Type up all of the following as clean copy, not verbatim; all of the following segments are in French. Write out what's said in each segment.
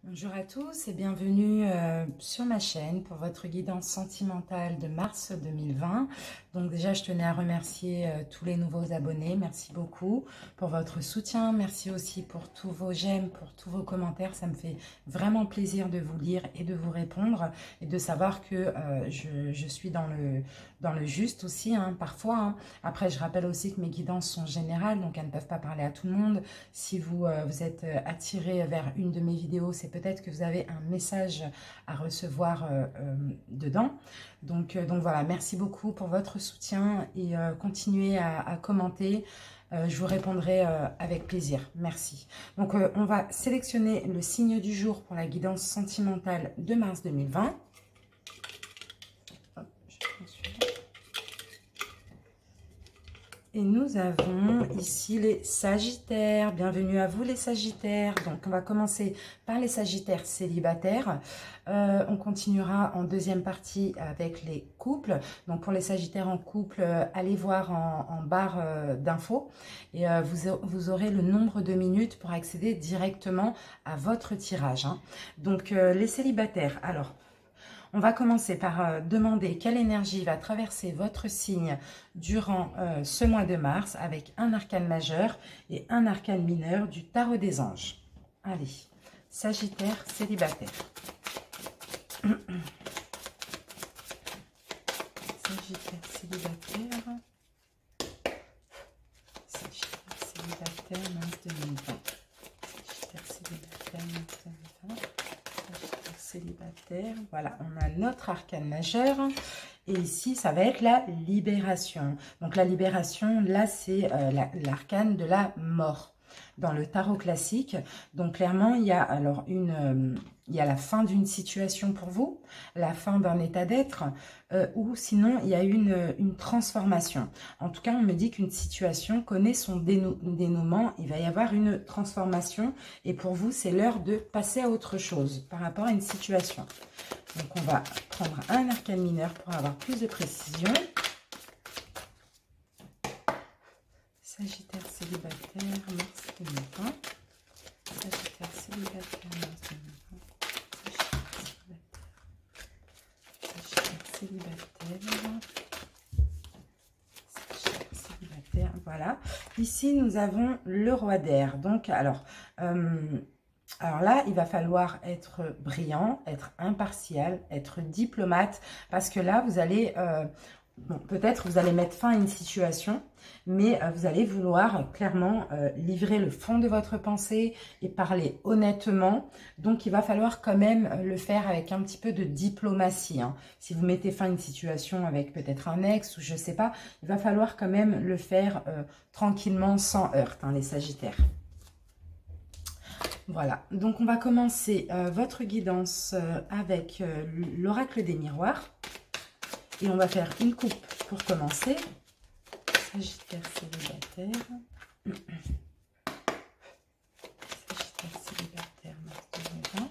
Bonjour à tous et bienvenue sur ma chaîne pour votre guidance sentimentale de mars 2020. Donc déjà, je tenais à remercier tous les nouveaux abonnés. Merci beaucoup pour votre soutien. Merci aussi pour tous vos j'aime, pour tous vos commentaires. Ça me fait vraiment plaisir de vous lire et de vous répondre et de savoir que je suis dans le juste aussi, hein, parfois. Hein. Après, je rappelle aussi que mes guidances sont générales, donc elles ne peuvent pas parler à tout le monde. Si vous êtes attiré vers une de mes vidéos, c'est peut-être que vous avez un message à recevoir dedans. Donc voilà, merci beaucoup pour votre soutien et continuez à commenter. Je vous répondrai avec plaisir. Merci. Donc on va sélectionner le signe du jour pour la guidance sentimentale de mars 2020. Hop, je prends celui-là. Et nous avons ici les Sagittaires. Bienvenue à vous les Sagittaires. Donc on va commencer par les Sagittaires célibataires. On continuera en deuxième partie avec les couples. Donc pour les Sagittaires en couple, allez voir en barre d'infos. Et vous aurez le nombre de minutes pour accéder directement à votre tirage. Hein. Donc les célibataires, alors... On va commencer par demander quelle énergie va traverser votre signe durant ce mois de mars avec un arcane majeur et un arcane mineur du tarot des anges. Allez, Sagittaire célibataire. Sagittaire célibataire. Sagittaire célibataire, mars 2020. Sagittaire célibataire, mars 2020. Célibataire, voilà, on a notre arcane majeur et ici ça va être la libération. Donc la libération, là c'est l'arcane de la mort dans le tarot classique. Donc clairement il y a alors il y a la fin d'une situation pour vous, la fin d'un état d'être, ou sinon il y a une transformation. En tout cas, on me dit qu'une situation connaît son dénouement, il va y avoir une transformation et pour vous, c'est l'heure de passer à autre chose par rapport à une situation. Donc on va prendre un arcane mineur pour avoir plus de précision. Sagittaire célibataire, mars 2020. Sagittaire célibataire, mars 2020. Célibataire, voilà. Ici, nous avons le roi d'air. Donc, alors là, il va falloir être brillant, être impartial, être diplomate, parce que là, vous allez... bon, peut-être vous allez mettre fin à une situation, mais vous allez vouloir clairement livrer le fond de votre pensée et parler honnêtement. Donc, il va falloir quand même le faire avec un petit peu de diplomatie. Hein. Si vous mettez fin à une situation avec peut-être un ex ou je ne sais pas, il va falloir quand même le faire tranquillement, sans heurts, hein, les Sagittaires. Voilà, donc on va commencer votre guidance avec l'oracle des miroirs. Et on va faire une coupe pour commencer. Sagittaire célibataire. Sagittaire célibataire, mars 2020.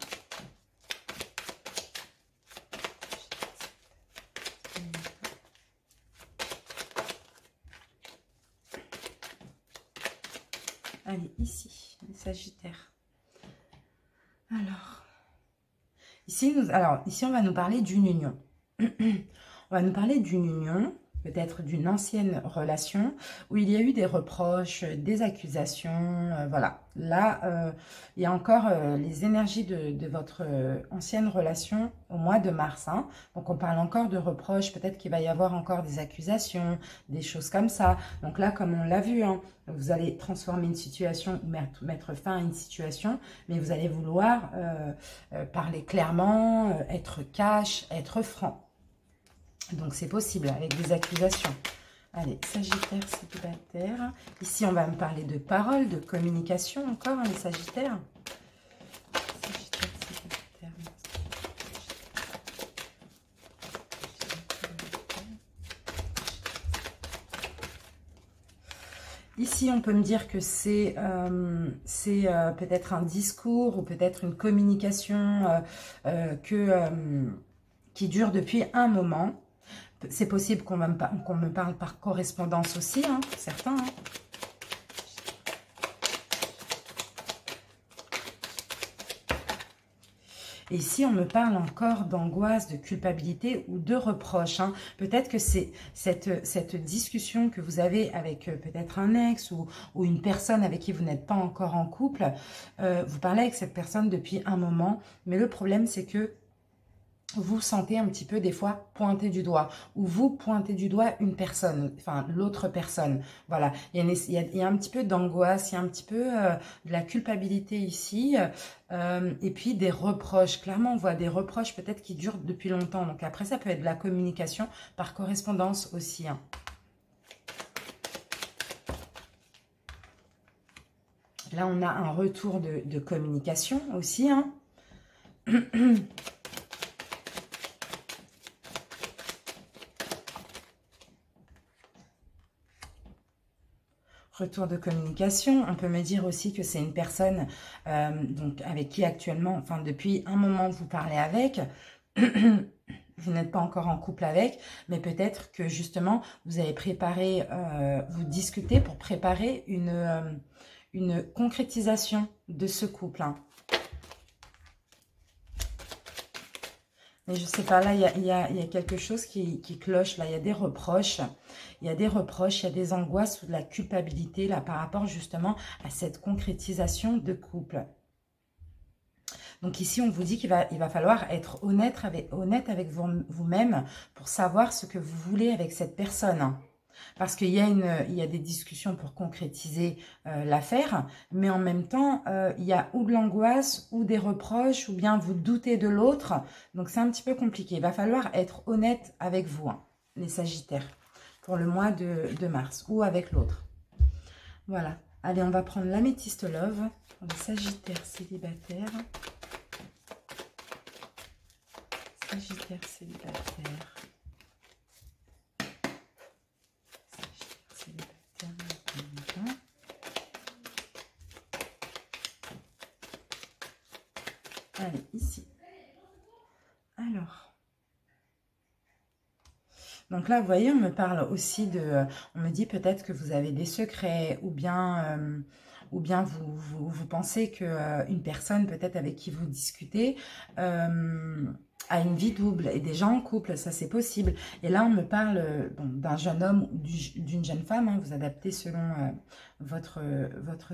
Allez, ici, les Sagittaires. Alors, ici, on va nous parler d'une union. On va nous parler d'une union, peut-être d'une ancienne relation, où il y a eu des reproches, des accusations, voilà. Là, il y a encore les énergies de votre ancienne relation au mois de mars. Hein. Donc, on parle encore de reproches, peut-être qu'il va y avoir encore des accusations, des choses comme ça. Donc là, comme on l'a vu, hein, vous allez transformer une situation, mettre fin à une situation, mais vous allez vouloir parler clairement, être cash, être franc. Donc, c'est possible avec des accusations. Allez, Sagittaire célibataire. Ici, on va me parler de parole, de communication encore, hein, les Sagittaires. Sagittaire célibataire. Ici, on peut me dire que c'est peut-être un discours ou peut-être une communication qui dure depuis un moment. C'est possible qu'on me parle par correspondance aussi, hein, certains. Hein. Et ici, on me parle encore d'angoisse, de culpabilité ou de reproche. Hein. Peut-être que c'est cette discussion que vous avez avec peut-être un ex ou une personne avec qui vous n'êtes pas encore en couple. Vous parlez avec cette personne depuis un moment, mais le problème, c'est que vous sentez un petit peu des fois pointer du doigt, ou vous pointez du doigt une personne, enfin l'autre personne. Voilà, il y a un petit peu d'angoisse, il y a un petit peu de la culpabilité ici, et puis des reproches. Clairement, on voit des reproches peut-être qui durent depuis longtemps. Donc après, ça peut être de la communication par correspondance aussi. Hein. Là, on a un retour de communication aussi. Hein. Retour de communication, on peut me dire aussi que c'est une personne donc avec qui actuellement, enfin depuis un moment vous parlez avec, vous n'êtes pas encore en couple avec, mais peut-être que justement vous avez préparé, vous discutez pour préparer une concrétisation de ce couple. Hein. Mais je sais pas, là, il y a quelque chose qui cloche, là, il y a des reproches. Il y a des reproches, il y a des angoisses ou de la culpabilité, là, par rapport justement à cette concrétisation de couple. Donc ici, on vous dit qu'il va falloir être honnête avec vous-même pour savoir ce que vous voulez avec cette personne. Parce qu'il y a des discussions pour concrétiser l'affaire, mais en même temps, il y a ou de l'angoisse, ou des reproches, ou bien vous doutez de l'autre. Donc c'est un petit peu compliqué. Il va falloir être honnête avec vous, hein, les Sagittaires, pour le mois de mars, ou avec l'autre. Voilà. Allez, on va prendre l'améthyste love pour les Sagittaires célibataires. Sagittaires célibataires. Allez, ici. Alors. Donc là, vous voyez, on me parle aussi de... On me dit peut-être que vous avez des secrets ou bien vous pensez qu'une personne peut-être avec qui vous discutez a une vie double et déjà en couple, ça c'est possible. Et là, on me parle d'un jeune homme ou d'une jeune femme, hein, vous adaptez selon votre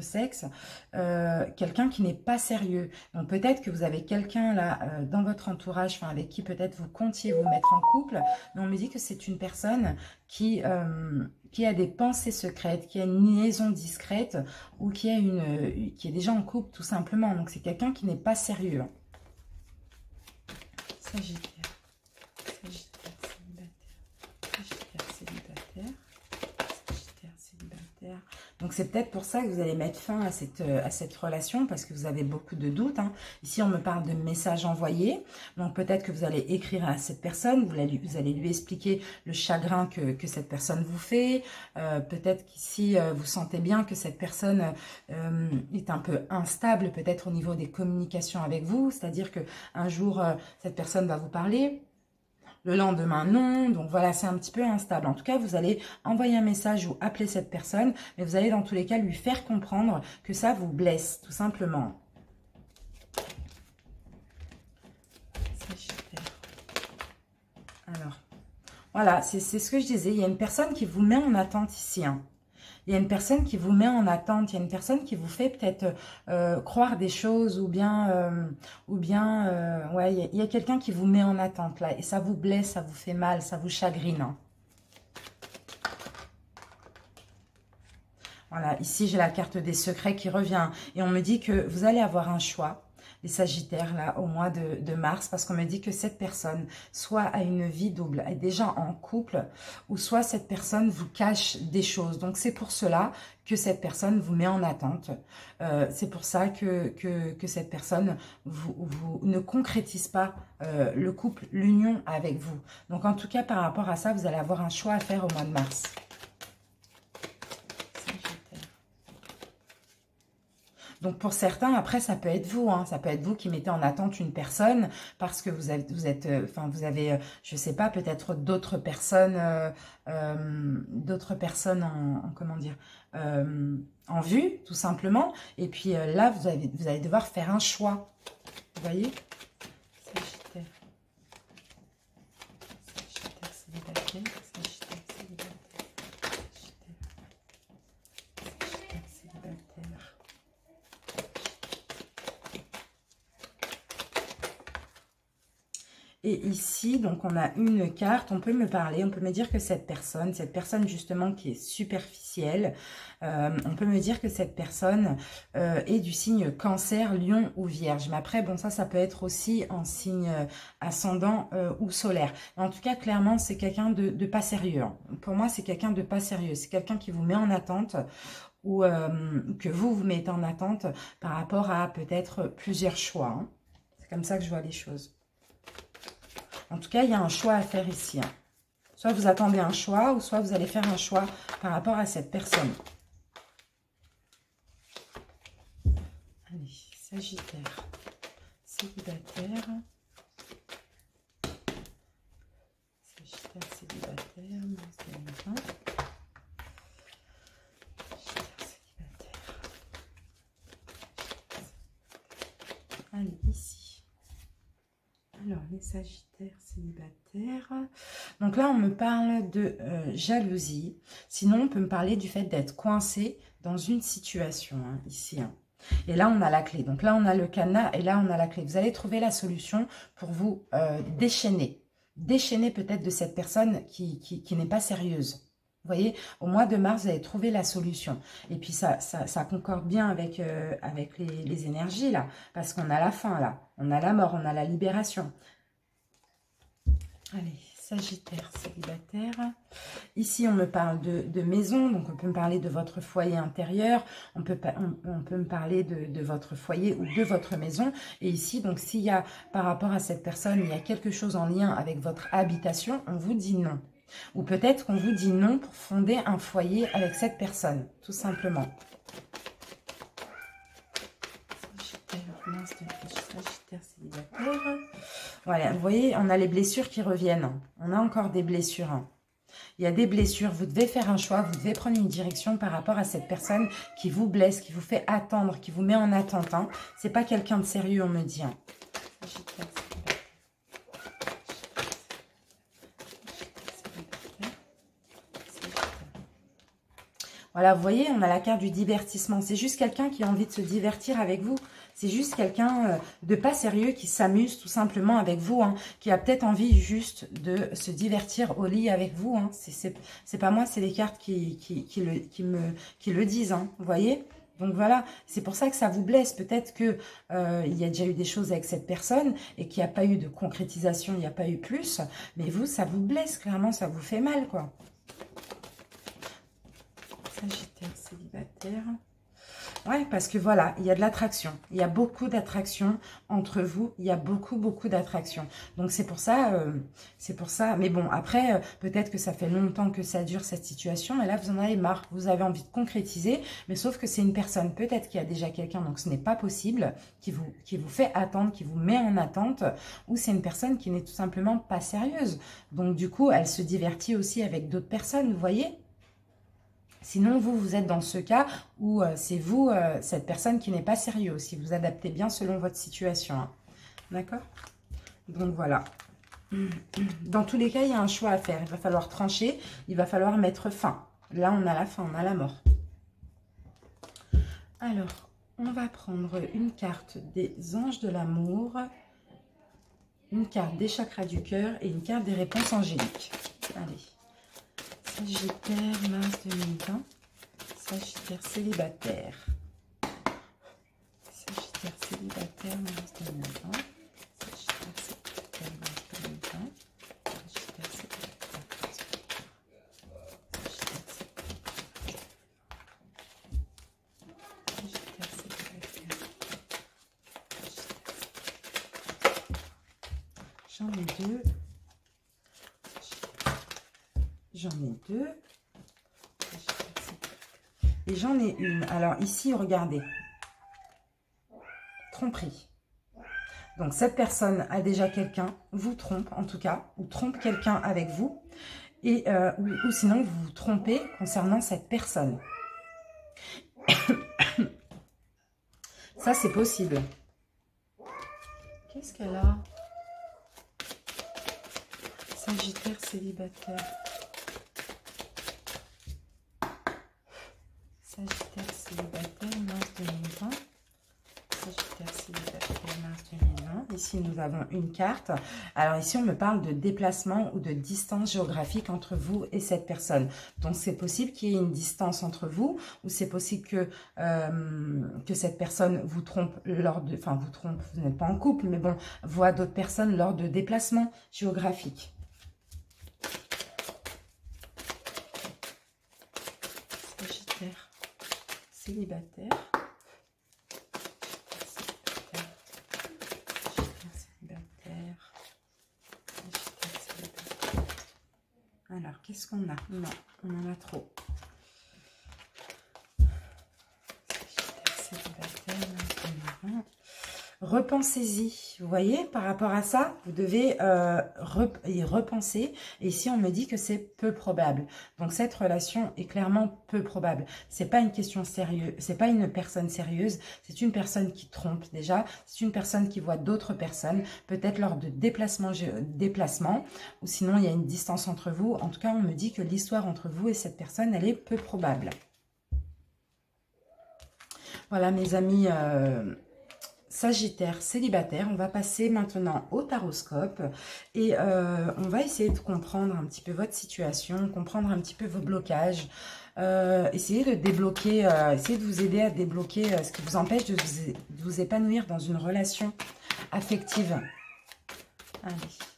sexe, quelqu'un qui n'est pas sérieux. Donc peut-être que vous avez quelqu'un là dans votre entourage, enfin avec qui peut-être vous comptiez vous mettre en couple, mais on me dit que c'est une personne qui a des pensées secrètes, qui a une liaison discrète ou qui est déjà en couple tout simplement. Donc c'est quelqu'un qui n'est pas sérieux. Sagittaire, Sagittaire célibataire, Sagittaire célibataire, Sagittaire célibataire. Donc c'est peut-être pour ça que vous allez mettre fin à cette relation parce que vous avez beaucoup de doutes. Hein. Ici on me parle de messages envoyés. Donc peut-être que vous allez écrire à cette personne, vous allez lui expliquer le chagrin que cette personne vous fait. Peut-être qu'ici vous sentez bien que cette personne est un peu instable peut-être au niveau des communications avec vous. C'est-à-dire qu'un jour cette personne va vous parler. Le lendemain, non. Donc voilà, c'est un petit peu instable. En tout cas, vous allez envoyer un message ou appeler cette personne, mais vous allez dans tous les cas lui faire comprendre que ça vous blesse, tout simplement. Sagittaire. Alors, voilà, c'est ce que je disais. Il y a une personne qui vous met en attente ici, hein. Il y a une personne qui vous met en attente, il y a une personne qui vous fait peut-être croire des choses ou bien ouais, il y a quelqu'un qui vous met en attente là et ça vous blesse, ça vous fait mal, ça vous chagrine. Hein. Voilà, ici j'ai la carte des secrets qui revient et on me dit que vous allez avoir un choix. Les Sagittaires, là, au mois de mars, parce qu'on me dit que cette personne, soit a une vie double, est déjà en couple, ou soit cette personne vous cache des choses. Donc, c'est pour cela que cette personne vous met en attente. C'est pour ça que cette personne vous ne concrétise pas le couple, l'union avec vous. Donc, en tout cas, par rapport à ça, vous allez avoir un choix à faire au mois de mars. Donc pour certains, après, ça peut être vous, hein, ça peut être vous qui mettez en attente une personne parce que vous avez, je sais pas, peut-être d'autres personnes comment dire, en vue, tout simplement. Et puis là, vous allez devoir faire un choix, vous voyez. Et ici, donc on a une carte, on peut me parler, on peut me dire que cette personne justement qui est superficielle, on peut me dire que cette personne est du signe Cancer, Lion ou Vierge. Mais après, bon, ça peut être aussi en signe ascendant ou solaire. Mais en tout cas, clairement, c'est quelqu'un de pas sérieux. Hein. Pour moi, c'est quelqu'un de pas sérieux. C'est quelqu'un qui vous met en attente ou que vous mettez en attente par rapport à peut-être plusieurs choix. Hein. C'est comme ça que je vois les choses. En tout cas, il y a un choix à faire ici. Hein. Soit vous attendez un choix, ou soit vous allez faire un choix par rapport à cette personne. Allez, Sagittaire, célibataire. Sagittaire, célibataire, mars 2020. Sagittaire, célibataire. Allez, ici. Alors, les Sagittaires célibataires. Donc là, on me parle de jalousie. Sinon, on peut me parler du fait d'être coincé dans une situation, hein, ici. Hein. Et là, on a la clé. Donc là, on a le cadenas et là, on a la clé. Vous allez trouver la solution pour vous déchaîner. Déchaîner peut-être de cette personne qui n'est pas sérieuse. Vous voyez, au mois de mars, vous allez trouver la solution. Et puis, ça concorde bien avec les énergies, là. Parce qu'on a la fin, là. On a la mort, on a la libération. Allez, Sagittaire, célibataire. Ici, on me parle de maison. Donc, on peut me parler de votre foyer intérieur. On peut me parler de votre foyer ou de votre maison. Et ici, donc, s'il y a, par rapport à cette personne, il y a quelque chose en lien avec votre habitation, on vous dit non. Ou peut-être qu'on vous dit non pour fonder un foyer avec cette personne, tout simplement. Sagittaire célibataire. Voilà, vous voyez, on a les blessures qui reviennent. On a encore des blessures. Il y a des blessures, vous devez faire un choix, vous devez prendre une direction par rapport à cette personne qui vous blesse, qui vous fait attendre, qui vous met en attente. Hein. C'est pas quelqu'un de sérieux, on me dit. Hein. Sagittaire. Voilà, vous voyez, on a la carte du divertissement. C'est juste quelqu'un qui a envie de se divertir avec vous. C'est juste quelqu'un de pas sérieux qui s'amuse tout simplement avec vous. Hein, qui a peut-être envie juste de se divertir au lit avec vous. Hein. C'est pas moi, c'est les cartes qui le disent. Hein, vous voyez ? Donc voilà, c'est pour ça que ça vous blesse. Peut-être qu'il y a déjà eu des choses avec cette personne et qu'il n'y a pas eu de concrétisation, il n'y a pas eu plus. Mais vous, ça vous blesse, clairement, ça vous fait mal, quoi. Sagittaire célibataire. Ouais, parce que voilà, il y a de l'attraction. Il y a beaucoup d'attraction entre vous. Il y a beaucoup d'attraction. Donc c'est pour ça, Mais bon, après, peut-être que ça fait longtemps que ça dure cette situation. Et là, vous en avez marre. Vous avez envie de concrétiser. Mais sauf que c'est une personne, peut-être qu'il y a déjà quelqu'un, donc ce n'est pas possible, qui vous fait attendre, qui vous met en attente. Ou c'est une personne qui n'est tout simplement pas sérieuse. Donc du coup, elle se divertit aussi avec d'autres personnes, vous voyez ? Sinon, vous êtes dans ce cas où c'est vous, cette personne qui n'est pas sérieuse. Si vous adaptez bien selon votre situation. Hein. D'accord? Donc, voilà. Dans tous les cas, il y a un choix à faire. Il va falloir trancher. Il va falloir mettre fin. Là, on a la fin, on a la mort. Alors, on va prendre une carte des anges de l'amour, une carte des chakras du cœur et une carte des réponses angéliques. Allez. Sagittaire, mars 2020. Sagittaire célibataire. Sagittaire célibataire, mars 2020. Sagittaire célibataire, mars 2020. Sagittaire célibataire, mars 2020. J'en ai deux. J'en ai deux. Et j'en ai une. Alors ici, regardez. Tromperie. Donc cette personne a déjà quelqu'un, vous trompe en tout cas, ou trompe quelqu'un avec vous. Et, ou sinon, vous vous trompez concernant cette personne. Ça, c'est possible. Qu'est-ce qu'elle a? Sagittaire célibataire. Sagittaire célibataire, mars 2020. Sagittaire célibataire, mars 2020. Ici, nous avons une carte. Alors ici, on me parle de déplacement ou de distance géographique entre vous et cette personne. Donc, c'est possible qu'il y ait une distance entre vous ou c'est possible que cette personne vous trompe lors de... Enfin, vous trompe, vous n'êtes pas en couple, mais bon, voit d'autres personnes lors de déplacements géographiques. Sagittaire, célibataire. Alors, qu'est-ce qu'on a? Non, on en a trop. Repensez-y. Vous voyez, par rapport à ça, vous devez y repenser. Et ici, on me dit que c'est peu probable. Donc, cette relation est clairement peu probable. C'est pas une question sérieuse. C'est pas une personne sérieuse. C'est une personne qui trompe déjà. C'est une personne qui voit d'autres personnes, peut-être lors de déplacements, ou sinon, il y a une distance entre vous. En tout cas, on me dit que l'histoire entre vous et cette personne, elle est peu probable. Voilà, mes amis... Sagittaire, célibataire, on va passer maintenant au taroscope et on va essayer de comprendre un petit peu votre situation, comprendre un petit peu vos blocages, essayer de débloquer, essayer de vous aider à débloquer ce qui vous empêche de vous épanouir dans une relation affective. Allez,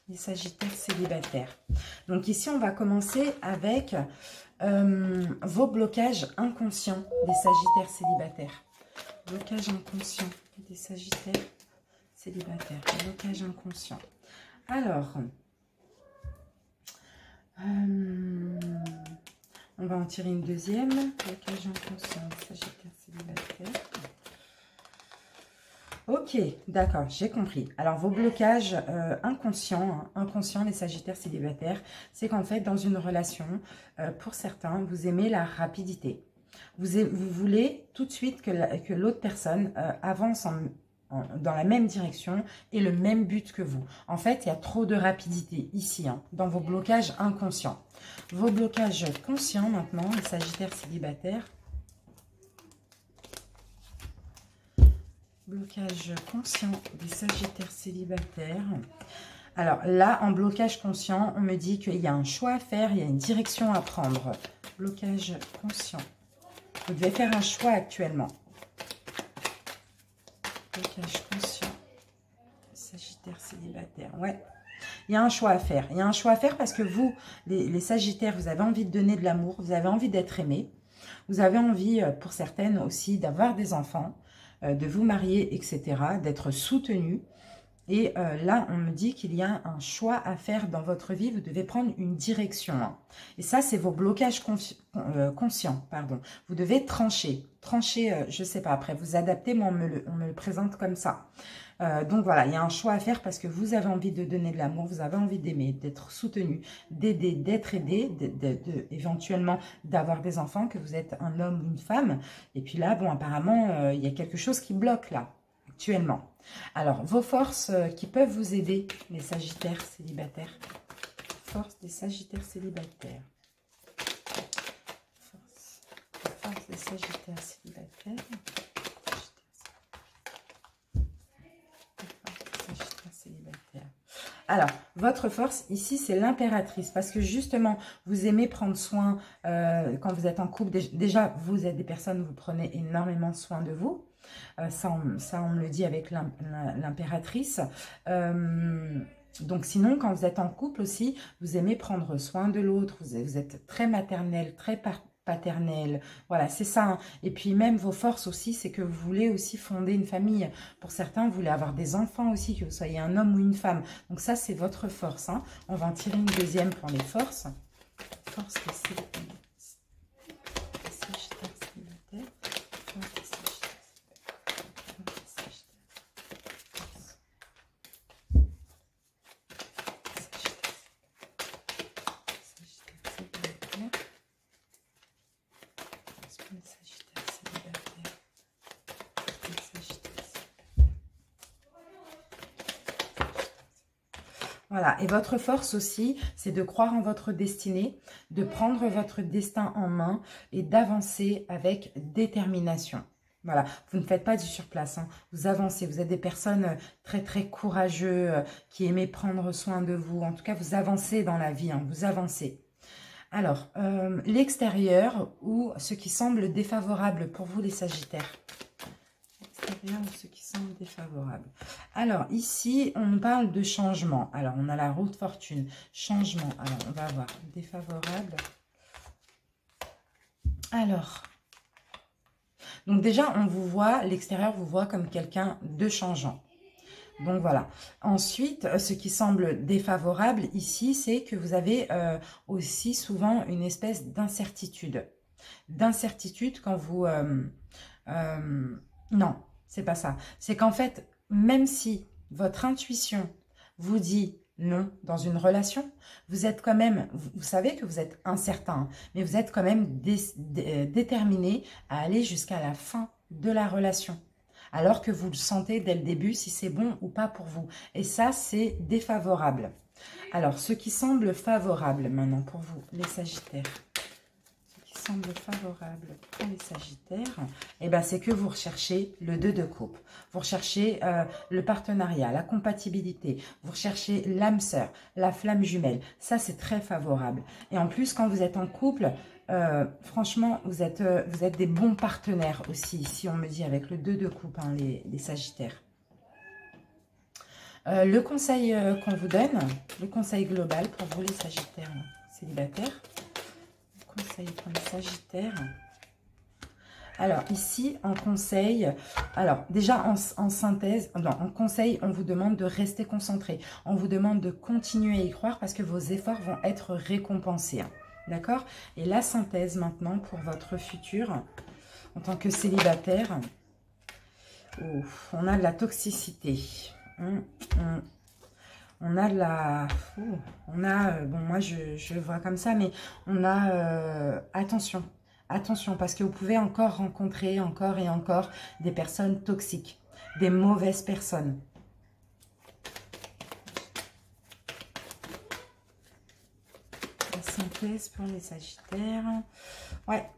les Sagittaires célibataires. Donc ici, on va commencer avec vos blocages inconscients des Sagittaires célibataires. Blocage inconscient des Sagittaires célibataires. Blocage inconscient. Alors, on va en tirer une deuxième. Blocage inconscient des Sagittaires célibataires. Ok, d'accord, j'ai compris. Alors, vos blocages inconscients, les Sagittaires célibataires, c'est qu'en fait, dans une relation, pour certains, vous aimez la rapidité. Vous voulez tout de suite que l'autre personne avance dans la même direction et le même but que vous. En fait, il y a trop de rapidité ici, dans vos blocages inconscients. Vos blocages conscients maintenant, les Sagittaires célibataires. Blocage conscient des Sagittaires célibataires. Alors là, en blocage conscient, on me dit qu'il y a un choix à faire, il y a une direction à prendre. Blocage conscient. Vous devez faire un choix actuellement. Blocage conscient. Sagittaire célibataire. Ouais. Il y a un choix à faire. Il y a un choix à faire parce que vous, les Sagittaires, vous avez envie de donner de l'amour. Vous avez envie d'être aimé. Vous avez envie, pour certaines aussi, d'avoir des enfants, de vous marier, etc. D'être soutenu. Et là, on me dit qu'il y a un choix à faire dans votre vie. Vous devez prendre une direction. Et ça, c'est vos blocages conscients. Pardon. Vous devez trancher. Trancher, je ne sais pas. Après, vous adaptez, mais on me le présente comme ça. Donc voilà, il y a un choix à faire parce que vous avez envie de donner de l'amour. Vous avez envie d'aimer, d'être soutenu, d'aider, d'être aidé, éventuellement d'avoir des enfants, que vous êtes un homme ou une femme. Et puis là, bon, apparemment, il y a quelque chose qui bloque là, actuellement. Alors, vos forces qui peuvent vous aider, les Sagittaires célibataires. Force des Sagittaires célibataires. Force des Sagittaires célibataires. Sagittaires célibataires. Alors, votre force ici, c'est l'impératrice. Parce que justement, vous aimez prendre soin quand vous êtes en couple. Déjà, vous êtes des personnes, vous prenez énormément soin de vous. Ça, on me le dit avec l'impératrice. Donc sinon, quand vous êtes en couple aussi, vous aimez prendre soin de l'autre. Vous êtes très maternel, très paternel. Voilà, c'est ça. Et puis même vos forces aussi, c'est que vous voulez aussi fonder une famille. Pour certains, vous voulez avoir des enfants aussi, que vous soyez un homme ou une femme. Donc ça, c'est votre force. On va en tirer une deuxième pour les forces. Force des Sagittaires célibataires. Voilà, et votre force aussi, c'est de croire en votre destinée, de prendre votre destin en main et d'avancer avec détermination. Voilà, vous ne faites pas du surplace, hein. Vous avancez, vous êtes des personnes très très courageux, qui aimez prendre soin de vous. En tout cas, vous avancez dans la vie, hein, vous avancez. Alors, l'extérieur ou ce qui semble défavorable pour vous les Sagittaires. L'extérieur ou ce qui semble défavorable. Alors, ici, on nous parle de changement. Alors, on a la roue de fortune. Changement. Alors, on va voir. Défavorable. Alors... Donc déjà, on vous voit, l'extérieur vous voit comme quelqu'un de changeant. Donc voilà. Ensuite, ce qui semble défavorable ici, c'est que vous avez aussi souvent une espèce d'incertitude. D'incertitude quand vous... non, c'est pas ça. C'est qu'en fait, même si votre intuition vous dit non dans une relation, vous êtes quand même, vous savez que vous êtes incertain, mais vous êtes quand même déterminé à aller jusqu'à la fin de la relation. Alors que vous le sentez dès le début si c'est bon ou pas pour vous. Et ça, c'est défavorable. Alors, ce qui semble favorable maintenant pour vous, les Sagittaires. Semble favorable pour les Sagittaires, et ben c'est que vous recherchez le 2 de coupe, vous recherchez le partenariat, la compatibilité, vous recherchez l'âme sœur, la flamme jumelle. Ça, c'est très favorable. Et en plus, quand vous êtes en couple, franchement, vous êtes des bons partenaires aussi, ici on me dit avec le 2 de coupe, hein, les Sagittaires. Le conseil qu'on vous donne, le conseil global pour vous les Sagittaires célibataires. Conseil pour les Sagittaires. Alors ici en conseil, alors déjà en synthèse, non, en conseil, on vous demande de rester concentré. On vous demande de continuer à y croire parce que vos efforts vont être récompensés. Hein, d'accord? Et la synthèse maintenant pour votre futur en tant que célibataire. Oh, on a de la toxicité. On a de la... on a... bon, moi, je le vois comme ça, mais on a... attention, attention, parce que vous pouvez encore rencontrer, encore et encore, des personnes toxiques, des mauvaises personnes. La synthèse pour les Sagittaires. Ouais.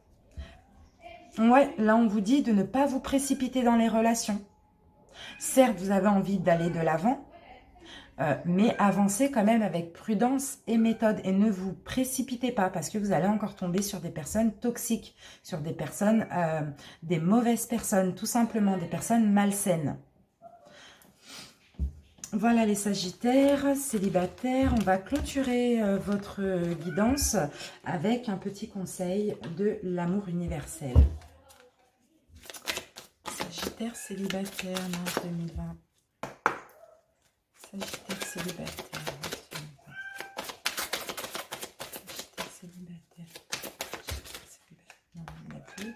Ouais, là, on vous dit de ne pas vous précipiter dans les relations. Certes, vous avez envie d'aller de l'avant, mais avancez quand même avec prudence et méthode et ne vous précipitez pas parce que vous allez encore tomber sur des personnes toxiques, sur des personnes, des mauvaises personnes, tout simplement des personnes malsaines. Voilà les Sagittaires, célibataires, on va clôturer votre guidance avec un petit conseil de l'amour universel. Sagittaire, célibataire, mars 2020. Sagittaire célibataire. Sagittaire célibataire. Non, il n'y en a plus.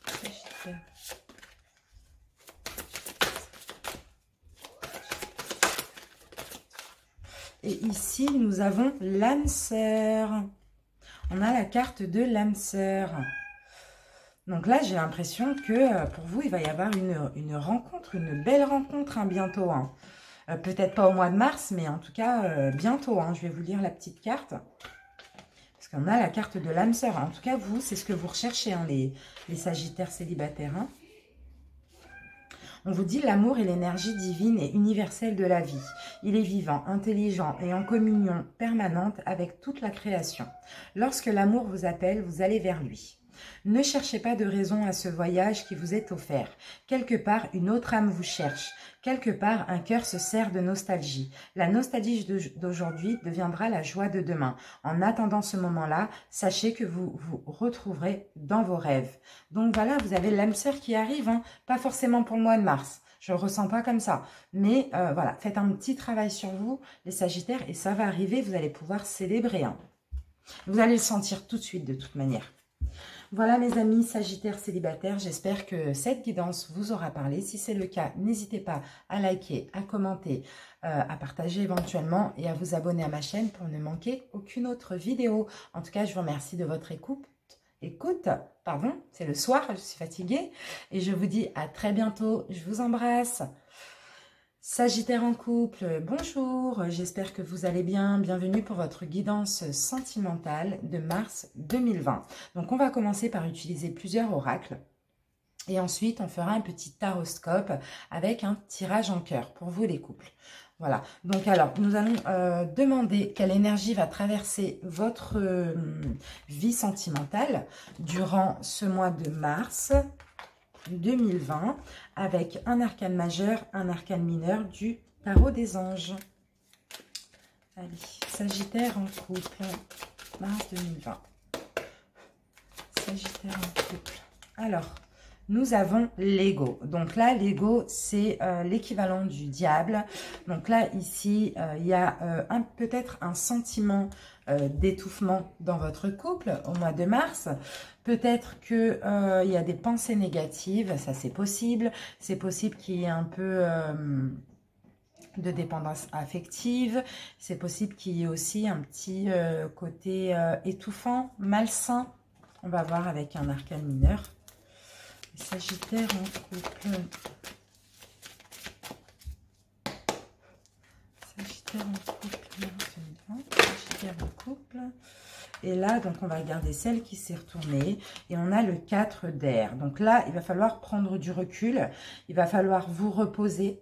Sagittaire. Et ici, nous avons l'âme sœur. On a la carte de l'âme sœur. Donc là, j'ai l'impression que pour vous, il va y avoir une rencontre, une belle rencontre hein, bientôt. Hein. Peut-être pas au mois de mars, mais en tout cas, bientôt. Hein. Je vais vous lire la petite carte. Parce qu'on a la carte de l'âme sœur. En tout cas, vous, c'est ce que vous recherchez, hein, les Sagittaires célibataires. Hein. On vous dit l'amour est l'énergie divine et universelle de la vie. Il est vivant, intelligent et en communion permanente avec toute la création. Lorsque l'amour vous appelle, vous allez vers lui. Ne cherchez pas de raison à ce voyage qui vous est offert. Quelque part, une autre âme vous cherche. Quelque part, un cœur se serre de nostalgie. La nostalgie d'aujourd'hui deviendra la joie de demain. En attendant ce moment-là, sachez que vous vous retrouverez dans vos rêves. Donc voilà, vous avez l'âme sœur qui arrive, hein, pas forcément pour le mois de mars. Je ne le ressens pas comme ça. Mais voilà, faites un petit travail sur vous, les Sagittaires, et ça va arriver, vous allez pouvoir célébrer. Hein. Vous allez le sentir tout de suite, de toute manière. Voilà mes amis Sagittaires célibataires, j'espère que cette guidance vous aura parlé. Si c'est le cas, n'hésitez pas à liker, à commenter, à partager éventuellement et à vous abonner à ma chaîne pour ne manquer aucune autre vidéo. En tout cas, je vous remercie de votre écoute. Pardon, c'est le soir, je suis fatiguée. Et je vous dis à très bientôt, je vous embrasse. Sagittaire en couple, bonjour, j'espère que vous allez bien. Bienvenue pour votre guidance sentimentale de mars 2020. Donc, on va commencer par utiliser plusieurs oracles. Et ensuite, on fera un petit taroscope avec un tirage en cœur pour vous les couples. Voilà, donc alors, nous allons demander quelle énergie va traverser votre vie sentimentale durant ce mois de mars 2020 avec un arcane majeur, un arcane mineur du tarot des anges. Allez, Sagittaire en couple, mars 2020. Sagittaire en couple. Alors, nous avons l'ego. Donc là, l'ego, c'est l'équivalent du diable. Donc là, ici, il y a peut-être un sentiment d'étouffement dans votre couple au mois de mars. Peut-être qu'il y a des pensées négatives, ça c'est possible. C'est possible qu'il y ait un peu de dépendance affective. C'est possible qu'il y ait aussi un petit côté étouffant, malsain. On va voir avec un arcane mineur. Sagittaire en couple. Sagittaire en couple. Sagittaire en couple. Et là, donc, on va regarder celle qui s'est retournée. Et on a le 4 d'air. Donc là, il va falloir prendre du recul. Il va falloir vous reposer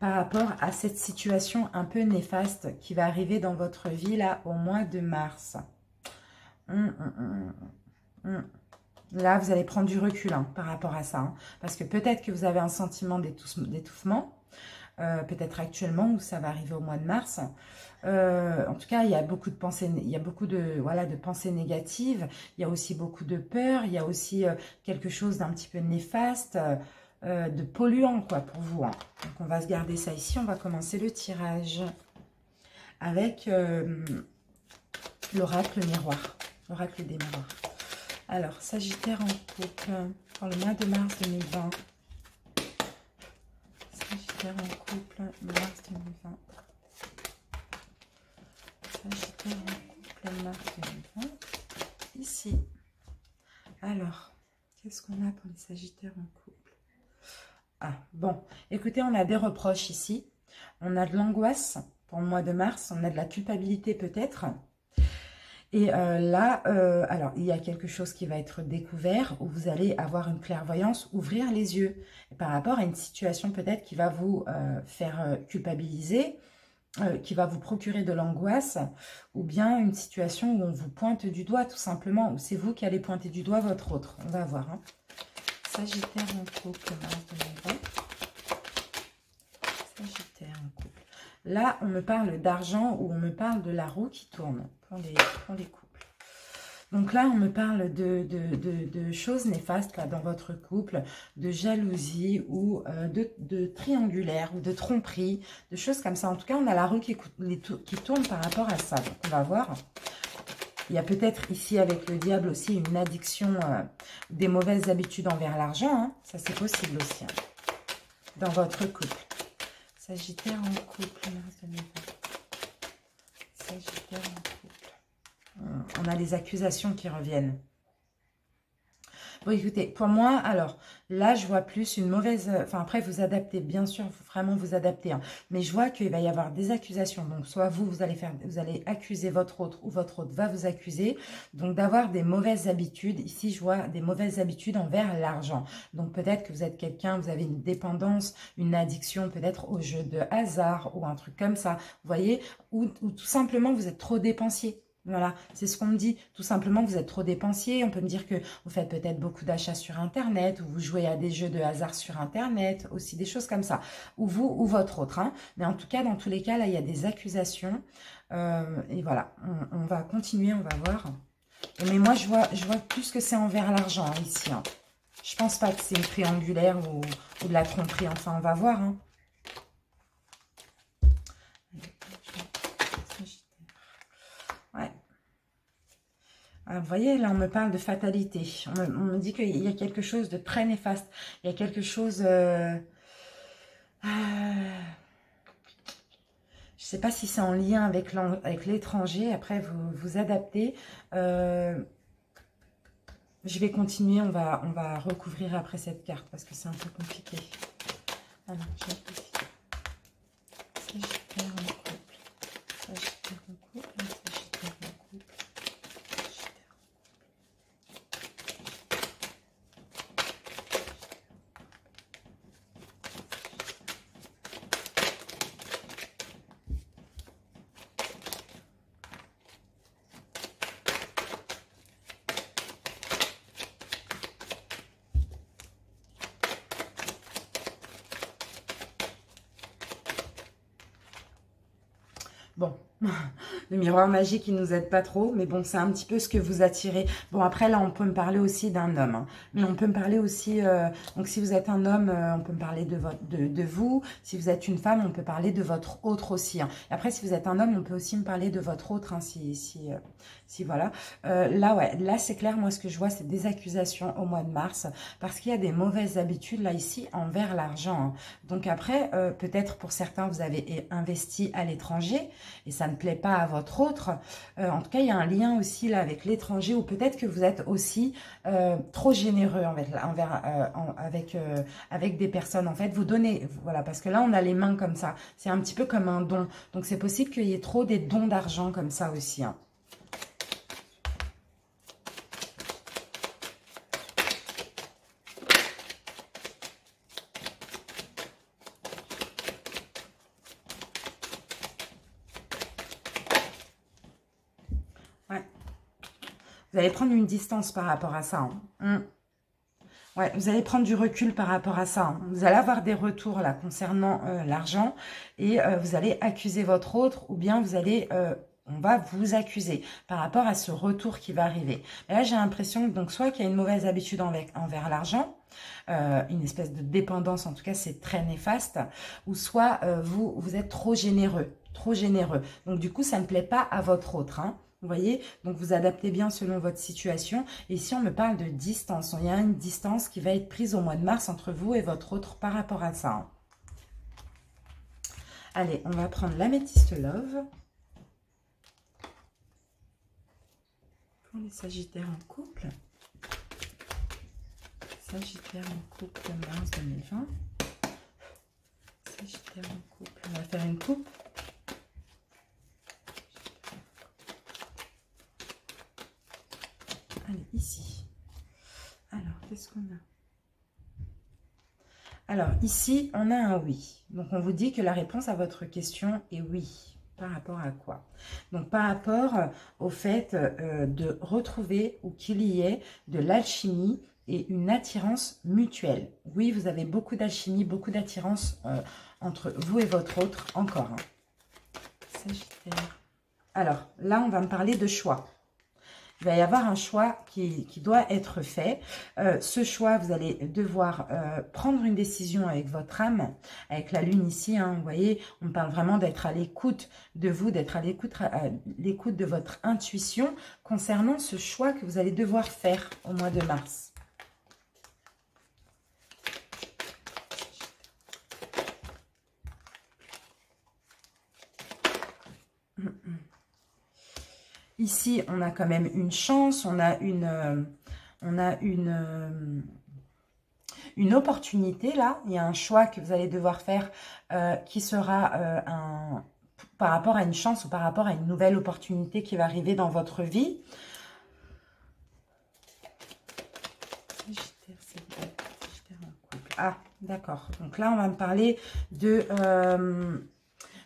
par rapport à cette situation un peu néfaste qui va arriver dans votre vie, là, au mois de mars. Là, vous allez prendre du recul par rapport à ça. Parce que peut-être que vous avez un sentiment d'étouffement. Peut-être actuellement, ou ça va arriver au mois de mars. En tout cas, il y a beaucoup de pensées, il y a beaucoup de, voilà, de pensées négatives. Il y a aussi beaucoup de peur. Il y a aussi quelque chose d'un petit peu néfaste, de polluant, quoi, pour vous. Donc, on va se garder ça ici. On va commencer le tirage avec l'oracle miroir. L'oracle des miroirs. Alors, Sagittaire en couple pour le mois de mars 2020. Sagittaire en couple, mars 2020. Sagittaire en couple, mars 2020. Ici. Alors, qu'est-ce qu'on a pour les Sagittaires en couple? Ah, bon. Écoutez, on a des reproches ici. On a de l'angoisse pour le mois de mars. On a de la culpabilité peut-être. Et là, alors, il y a quelque chose qui va être découvert où vous allez avoir une clairvoyance, ouvrir les yeux par rapport à une situation peut-être qui va vous faire culpabiliser, qui va vous procurer de l'angoisse, ou bien une situation où on vous pointe du doigt tout simplement, où c'est vous qui allez pointer du doigt votre autre. On va voir. Sagittaire en couple, mars 2020. Sagittaire en couple. Là, on me parle d'argent ou on me parle de la roue qui tourne pour les couples. Donc là, on me parle de choses néfastes là, dans votre couple, de jalousie ou de triangulaire ou de tromperie, de choses comme ça. En tout cas, on a la roue qui tourne par rapport à ça. Donc, on va voir. Il y a peut-être ici avec le diable aussi une addiction, des mauvaises habitudes envers l'argent. Ça, c'est possible aussi dans votre couple. Sagittaire en couple, mars 2020. Sagittaire en couple. On a les accusations qui reviennent. Bon, écoutez, pour moi, alors, là, je vois plus une mauvaise... Enfin, après, vous adaptez, bien sûr, vraiment vous adapter. Mais je vois qu'il va y avoir des accusations. Donc, soit vous allez accuser votre autre ou votre autre va vous accuser. Donc, d'avoir des mauvaises habitudes. Ici, je vois des mauvaises habitudes envers l'argent. Donc, peut-être que vous êtes quelqu'un, vous avez une dépendance, une addiction peut-être au jeu de hasard ou un truc comme ça. Vous voyez, ou tout simplement, vous êtes trop dépensier. Voilà, c'est ce qu'on me dit. Tout simplement, vous êtes trop dépensier. On peut me dire que vous faites peut-être beaucoup d'achats sur Internet ou vous jouez à des jeux de hasard sur Internet, aussi des choses comme ça. Ou vous ou votre autre. Mais en tout cas, dans tous les cas, là, il y a des accusations. Et voilà, on va continuer, on va voir. Mais moi, je vois plus que c'est envers l'argent ici. Je pense pas que c'est une triangulaire ou de la tromperie. Enfin, on va voir. Ouais. Vous voyez, là, on me parle de fatalité. On me dit qu'il y a quelque chose de très néfaste. Il y a quelque chose... je ne sais pas si c'est en lien avec l'étranger. Après, vous adaptez. Je vais continuer. On va recouvrir après cette carte parce que c'est un peu compliqué. Alors, je vais Sagittaire en couple. Sagittaire en couple. Sagittaire en couple. Bon, le miroir magique, il nous aide pas trop, mais bon, c'est un petit peu ce que vous attirez. Bon, après, là, on peut me parler aussi d'un homme, hein, mais on peut me parler aussi, donc si vous êtes un homme, on peut me parler de vous. Si vous êtes une femme, on peut parler de votre autre aussi. Hein. Et après, si vous êtes un homme, on peut aussi me parler de votre autre, hein, si voilà. Là, ouais, là, c'est clair, moi, ce que je vois, c'est des accusations au mois de mars, parce qu'il y a des mauvaises habitudes, là, ici, envers l'argent. Hein. Donc après, peut-être pour certains, vous avez investi à l'étranger, et ça ne plaît pas à votre autre. En tout cas, il y a un lien aussi là avec l'étranger, ou peut-être que vous êtes aussi trop généreux avec des personnes. En fait, vous donnez, voilà, parce que là, on a les mains comme ça. C'est un petit peu comme un don. Donc, c'est possible qu'il y ait trop des dons d'argent comme ça aussi. Hein. Ouais. Vous allez prendre une distance par rapport à ça. Hein. Ouais, vous allez prendre du recul par rapport à ça. Hein. Vous allez avoir des retours là concernant l'argent et vous allez accuser votre autre ou bien vous allez, on va vous accuser par rapport à ce retour qui va arriver. Et là, j'ai l'impression que donc soit qu'il y a une mauvaise habitude envers l'argent, une espèce de dépendance, en tout cas c'est très néfaste, ou soit vous êtes trop généreux, trop généreux. Donc du coup, ça ne plaît pas à votre autre, hein. Vous voyez, donc vous adaptez bien selon votre situation. Et ici, on me parle de distance. Il y a une distance qui va être prise au mois de mars entre vous et votre autre par rapport à ça. Allez, on va prendre l'améthyste love. Pour les sagittaires en couple. Sagittaire en couple de mars 2020. Sagittaire en couple. On va faire une coupe. Allez, ici. Alors, qu'est-ce qu'on a? Alors, ici, on a un oui. Donc, on vous dit que la réponse à votre question est oui. Par rapport à quoi? Donc, par rapport au fait de retrouver ou qu'il y ait de l'alchimie et une attirance mutuelle. Oui, vous avez beaucoup d'alchimie, beaucoup d'attirance entre vous et votre autre, encore. Hein. Sagittaire. Alors, là, on va me parler de choix. Il va y avoir un choix qui doit être fait. Ce choix, vous allez devoir prendre une décision avec votre âme, avec la lune ici. Hein, vous voyez, on parle vraiment d'être à l'écoute de vous, d'être à l'écoute de votre intuition concernant ce choix que vous allez devoir faire au mois de mars. Ici, on a quand même une chance, on a une opportunité là. Il y a un choix que vous allez devoir faire qui sera par rapport à une chance ou par rapport à une nouvelle opportunité qui va arriver dans votre vie. Ah, d'accord. Donc là, on va me parler de...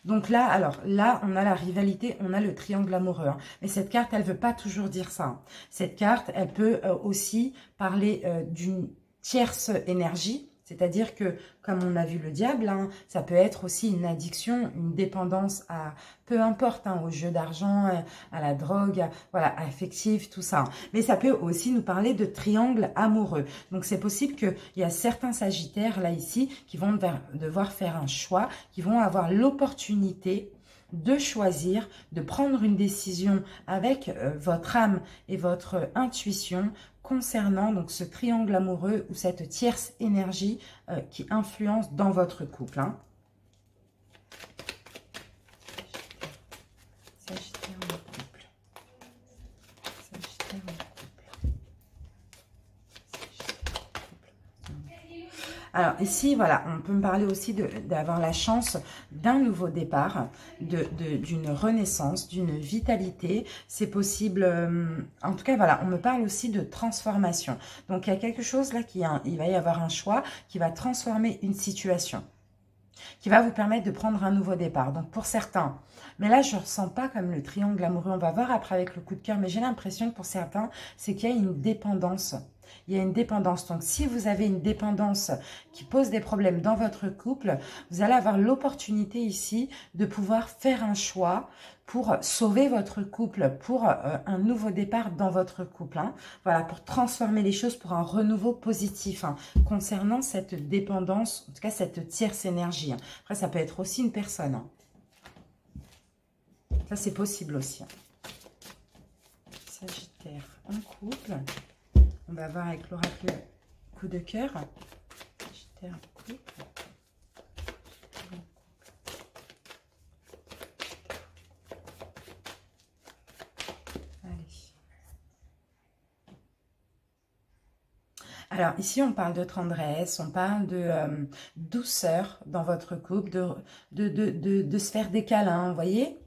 Donc là, alors là, on a la rivalité, on a le triangle amoureux. Hein. Mais cette carte, elle ne veut pas toujours dire ça. Hein. Cette carte, elle peut aussi parler d'une tierce énergie. C'est-à-dire que, comme on a vu le diable, hein, ça peut être aussi une addiction, une dépendance à, peu importe, hein, au jeu d'argent, à la drogue, voilà, affective, tout ça. Mais ça peut aussi nous parler de triangle amoureux. Donc, c'est possible qu'il y a certains sagittaires, là, ici, qui vont devoir faire un choix, qui vont avoir l'opportunité de choisir, de prendre une décision avec votre âme et votre intuition concernant donc ce triangle amoureux ou cette tierce énergie qui influence dans votre couple. Hein. Sagittaire en couple. Sagittaire en couple. Alors ici, voilà, on peut me parler aussi d'avoir la chance d'un nouveau départ, d'une renaissance, d'une vitalité. C'est possible, en tout cas, voilà, on me parle aussi de transformation. Donc, il y a quelque chose là, il va y avoir un choix qui va transformer une situation, qui va vous permettre de prendre un nouveau départ. Donc, pour certains, mais là, je ne ressens pas comme le triangle amoureux. On va voir après avec le coup de cœur, mais j'ai l'impression que pour certains, c'est qu'il y a une dépendance il y a une dépendance. Donc, si vous avez une dépendance qui pose des problèmes dans votre couple, vous allez avoir l'opportunité ici de pouvoir faire un choix pour sauver votre couple, pour un nouveau départ dans votre couple. Hein. Voilà, pour transformer les choses, pour un renouveau positif hein, concernant cette dépendance, en tout cas cette tierce énergie. Hein. Après, ça peut être aussi une personne. Hein. Ça, c'est possible aussi. Hein. Sagittaire en couple. On va voir avec l'oracle coup de cœur. Sagittaire en couple. Alors, ici, on parle de tendresse, on parle de douceur dans votre couple, de se faire des câlins, vous voyez?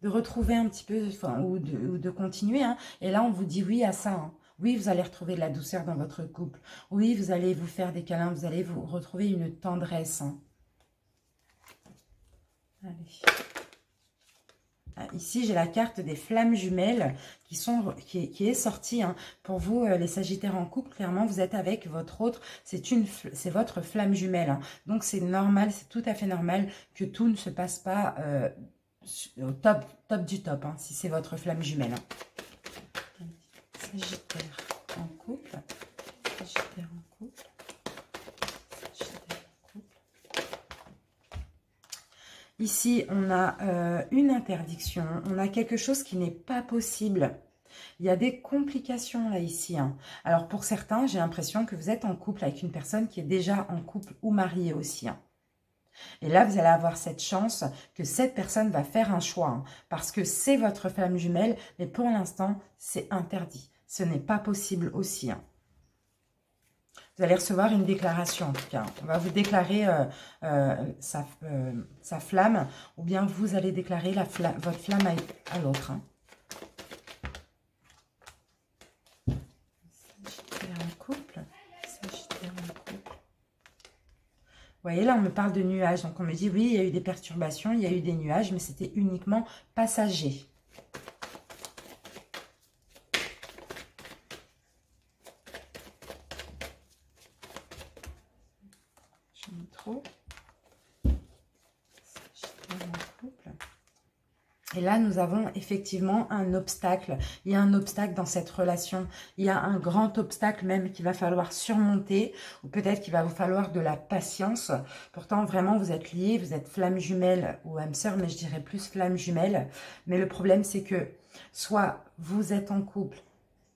De retrouver un petit peu, enfin, ou de continuer. Hein. Et là, on vous dit oui à ça. Hein. Oui, vous allez retrouver de la douceur dans votre couple. Oui, vous allez vous faire des câlins, vous allez vous retrouver une tendresse. Hein. Allez. Ici, j'ai la carte des flammes jumelles qui est sortie. Hein. Pour vous, les Sagittaires en couple, clairement, vous êtes avec votre autre. C'est votre flamme jumelle. Hein. Donc, c'est normal, c'est tout à fait normal que tout ne se passe pas au top du top, hein, si c'est votre flamme jumelle. Hein. Sagittaire en couple. Sagittaire en couple. Ici, on a une interdiction, on a quelque chose qui n'est pas possible. Il y a des complications là, ici. Hein. Alors, pour certains, j'ai l'impression que vous êtes en couple avec une personne qui est déjà en couple ou mariée aussi. Hein. Et là, vous allez avoir cette chance que cette personne va faire un choix. Hein, parce que c'est votre flamme jumelle, mais pour l'instant, c'est interdit. Ce n'est pas possible aussi. Hein. Vous allez recevoir une déclaration en tout cas. On va vous déclarer sa flamme ou bien vous allez déclarer votre flamme à l'autre. Hein. Sagittaire en couple. Sagittaire en couple. Vous voyez là on me parle de nuages. Donc on me dit oui il y a eu des perturbations, il y a eu des nuages mais c'était uniquement passager. Et là, nous avons effectivement un obstacle. Il y a un obstacle dans cette relation. Il y a un grand obstacle même qu'il va falloir surmonter. Ou peut-être qu'il va vous falloir de la patience. Pourtant, vraiment, vous êtes liés. Vous êtes flamme jumelle ou âme sœur, mais je dirais plus flamme jumelle. Mais le problème, c'est que soit vous êtes en couple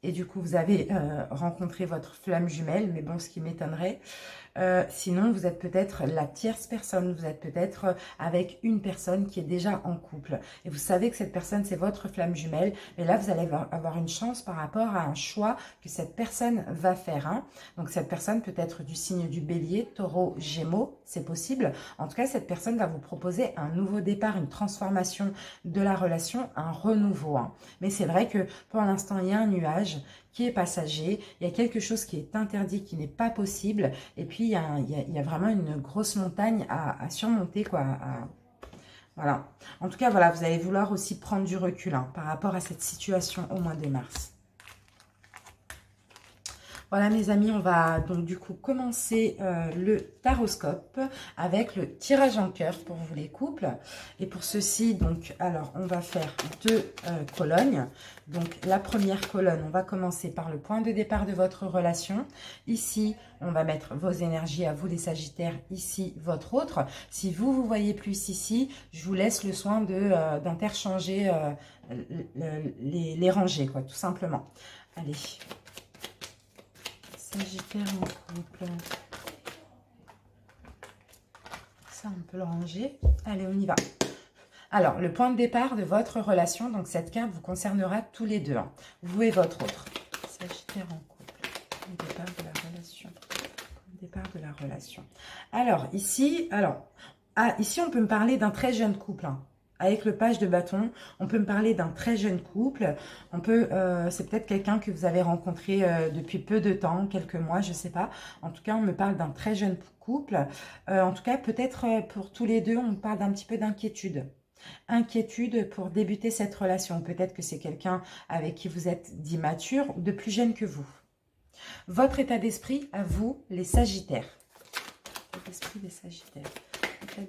et du coup, vous avez rencontré votre flamme jumelle. Mais bon, ce qui m'étonnerait... sinon, vous êtes peut-être la tierce personne, vous êtes peut-être avec une personne qui est déjà en couple. Et vous savez que cette personne, c'est votre flamme jumelle. Et là, vous allez avoir une chance par rapport à un choix que cette personne va faire. Hein. Donc, cette personne peut être du signe du bélier, taureau, gémeaux, c'est possible. En tout cas, cette personne va vous proposer un nouveau départ, une transformation de la relation, un renouveau. Hein. Mais c'est vrai que pour l'instant, il y a un nuage qui est passager, il y a quelque chose qui est interdit, qui n'est pas possible, et puis il y a vraiment une grosse montagne à surmonter, quoi. Voilà. En tout cas, voilà, vous allez vouloir aussi prendre du recul hein, par rapport à cette situation au mois de mars. Voilà mes amis, on va donc du coup commencer le taroscope avec le tirage en cœur pour vous les couples. Et pour ceci, donc, alors on va faire deux colonnes. Donc la première colonne, on va commencer par le point de départ de votre relation. Ici, on va mettre vos énergies à vous les Sagittaires, ici votre autre. Si vous, vous voyez plus ici, je vous laisse le soin d'interchanger les rangées, quoi, tout simplement. Allez. Sagittaire en couple. Ça, on peut le ranger. Allez, on y va. Alors, le point de départ de votre relation, donc cette carte vous concernera tous les deux. Hein. Vous et votre autre. Sagittaire en couple. Point de départ de la relation. Point de départ de la relation. Alors, ici, on peut me parler d'un très jeune couple. Hein. Avec le page de bâton, on peut me parler d'un très jeune couple. C'est peut-être quelqu'un que vous avez rencontré depuis peu de temps, quelques mois, je ne sais pas. En tout cas, on me parle d'un très jeune couple. En tout cas, peut-être pour tous les deux, on parle d'un petit peu d'inquiétude. Inquiétude pour débuter cette relation. Peut-être que c'est quelqu'un avec qui vous êtes d'immature ou de plus jeune que vous. Votre état d'esprit à vous, les Sagittaires. État d'esprit des Sagittaires. État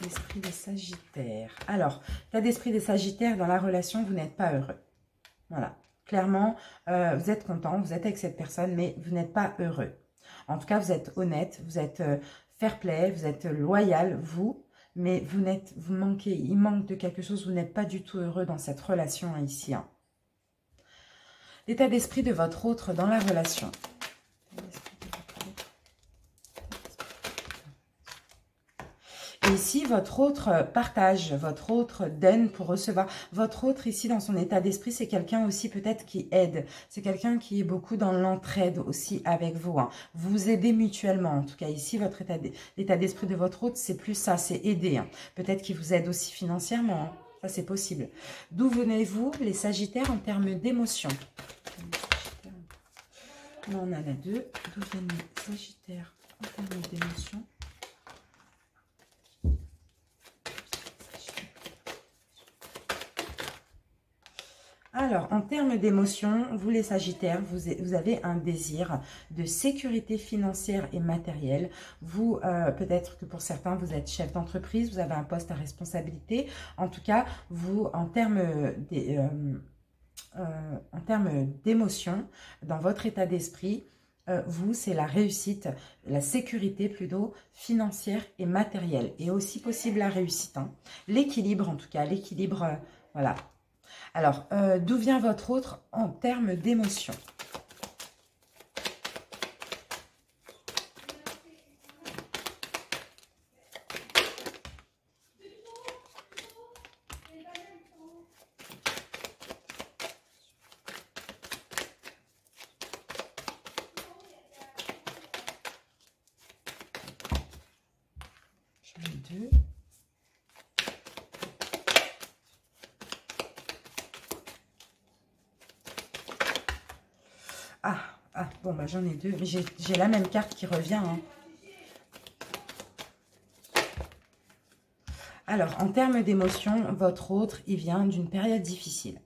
d'esprit des Sagittaires. Alors, état d'esprit des Sagittaires, dans la relation, vous n'êtes pas heureux. Voilà. Clairement, vous êtes content, vous êtes avec cette personne, mais vous n'êtes pas heureux. En tout cas, vous êtes honnête, vous êtes fair play, vous êtes loyal, vous, mais il manque de quelque chose, vous n'êtes pas du tout heureux dans cette relation ici. Hein. L'état d'esprit de votre autre dans la relation. Et ici, votre autre partage, votre autre donne pour recevoir. Votre autre ici, dans son état d'esprit, c'est quelqu'un aussi peut-être qui aide. C'est quelqu'un qui est beaucoup dans l'entraide aussi avec vous. Hein. Vous vous aidez mutuellement. En tout cas, ici, votre l'état d'esprit de votre autre, c'est plus ça, c'est aider. Hein. Peut-être qu'il vous aide aussi financièrement. Hein. Ça, c'est possible. D'où venez-vous, les Sagittaires, en termes d'émotion? Là, on en a deux. D'où viennent les Sagittaires en termes d'émotion? Alors, en termes d'émotion, vous les Sagittaires, vous avez un désir de sécurité financière et matérielle. Vous, peut-être que pour certains, vous êtes chef d'entreprise, vous avez un poste à responsabilité. En tout cas, vous, en termes d'émotion, dans votre état d'esprit, vous, c'est la réussite, la sécurité plutôt financière et matérielle. Et aussi possible la réussite. Hein. L'équilibre, en tout cas, l'équilibre, voilà. Alors, d'où vient votre autre en termes d'émotion? J'en ai deux. Bon, bah, j'en ai deux. Mais j'ai la même carte qui revient. Hein. Alors, en termes d'émotion, votre autre, il vient d'une période difficile.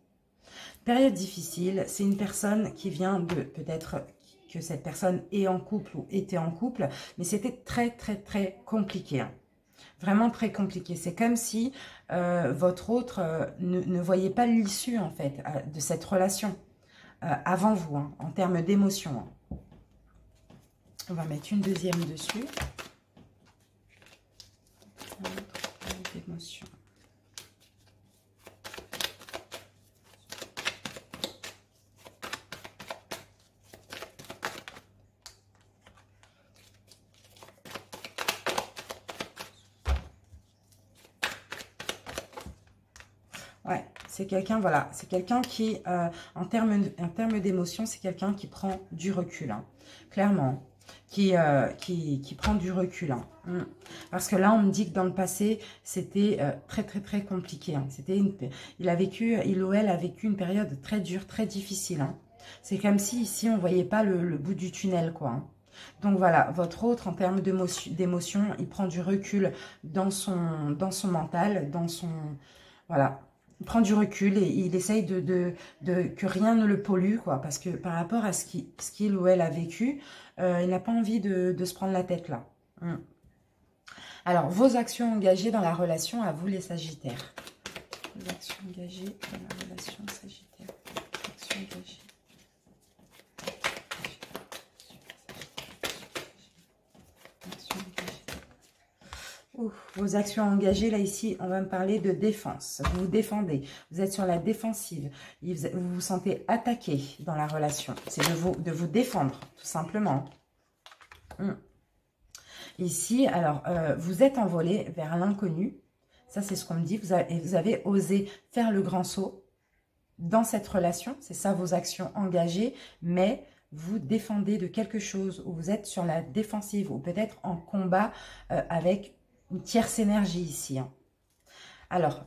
Période difficile, c'est une personne qui vient de, peut-être que cette personne est en couple ou était en couple, mais c'était très, très, très compliqué. Hein. Vraiment très compliqué. C'est comme si votre autre ne voyait pas l'issue, en fait, de cette relation. Avant vous, hein, en termes d'émotion. Hein. On va mettre une deuxième dessus. D'émotion. Ouais, c'est quelqu'un, voilà, c'est quelqu'un qui, en termes d'émotion, c'est quelqu'un qui prend du recul, hein, clairement, qui prend du recul. Hein, parce que là, on me dit que dans le passé, c'était très, très, très compliqué. Hein, il ou elle a vécu une période très dure, très difficile. Hein. C'est comme si ici, on ne voyait pas le bout du tunnel, quoi. Hein. Donc voilà, votre autre, en termes d'émotion, il prend du recul dans son mental, dans son... Voilà. Il prend du recul et il essaye que rien ne le pollue, quoi. Parce que par rapport à ce qu'il ou elle a vécu, il n'a pas envie de se prendre la tête, là. Alors, vos actions engagées dans la relation à vous, les Sagittaires. Vos actions engagées dans la relation Sagittaire. Actions engagées. Vos actions engagées, là, ici, on va me parler de défense. Vous vous défendez. Vous êtes sur la défensive. Vous vous sentez attaqué dans la relation. C'est de vous défendre, tout simplement. Ici, alors, vous êtes envolé vers l'inconnu. Ça, c'est ce qu'on me dit. Vous avez osé faire le grand saut dans cette relation. C'est ça, vos actions engagées. Mais vous défendez de quelque chose où vous êtes sur la défensive ou peut-être en combat avec une tierce énergie ici. Hein. Alors,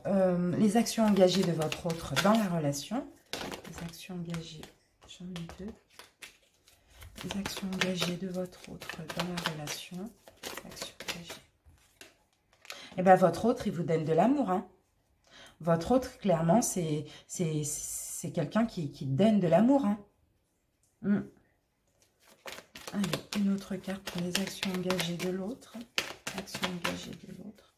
les actions engagées de votre autre dans la relation. Les actions engagées, j'en ai deux. Les actions engagées de votre autre dans la relation. Actions engagées. Et bien, votre autre, il vous donne de l'amour. Hein. Votre autre, clairement, c'est c'est quelqu'un qui donne de l'amour. Hein. Allez, une autre carte pour les actions engagées de l'autre. Actions engagées de l'autre.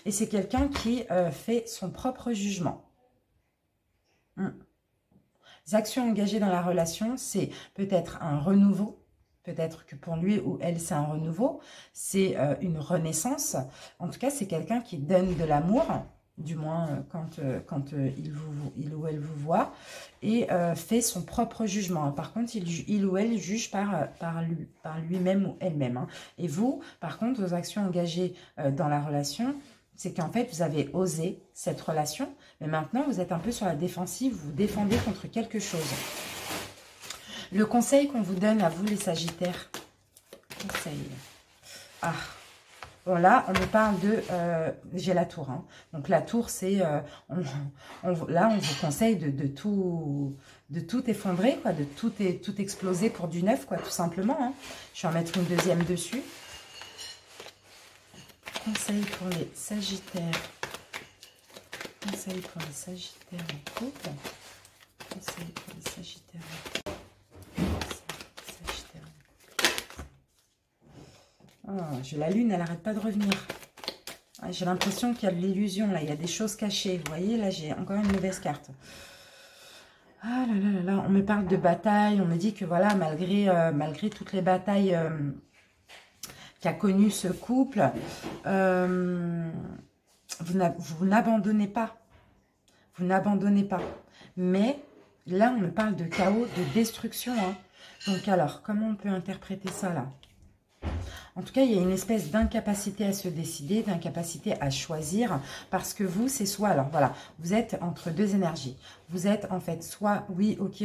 Et c'est quelqu'un qui fait son propre jugement. Les actions engagées dans la relation, c'est peut-être un renouveau. Peut-être que pour lui ou elle, c'est un renouveau. C'est une renaissance. En tout cas, c'est quelqu'un qui donne de l'amour, du moins quand il ou elle vous voit, et fait son propre jugement. Par contre, il ou elle juge par lui-même ou elle-même. Hein. Et vous, par contre, vos actions engagées dans la relation, c'est qu'en fait, vous avez osé cette relation, mais maintenant, vous êtes un peu sur la défensive, vous vous défendez contre quelque chose. Le conseil qu'on vous donne à vous, les Sagittaires. Conseil. Ah, bon là, on me parle de... j'ai la tour. Hein. Donc la tour, c'est... là, on vous conseille de tout effondrer, quoi, de tout exploser pour du neuf, quoi, tout simplement. Hein. Je vais en mettre une deuxième dessus. Conseil pour les Sagittaires. Conseil pour les Sagittaires en couple. Conseil pour les Sagittaires en couple. Oh, j'ai la lune, elle n'arrête pas de revenir. Ah, j'ai l'impression qu'il y a de l'illusion, là. Il y a des choses cachées. Vous voyez, là, j'ai encore une mauvaise carte. Ah là là là là. On me parle de bataille. On me dit que, voilà, malgré toutes les batailles qu'a connues ce couple, vous n'abandonnez pas. Vous n'abandonnez pas. Mais là, on me parle de chaos, de destruction. Hein. Donc, alors, comment on peut interpréter ça, là ? En tout cas, il y a une espèce d'incapacité à se décider, d'incapacité à choisir, parce que vous, c'est soit, alors voilà, vous êtes entre deux énergies. Vous êtes en fait soit, oui, ok,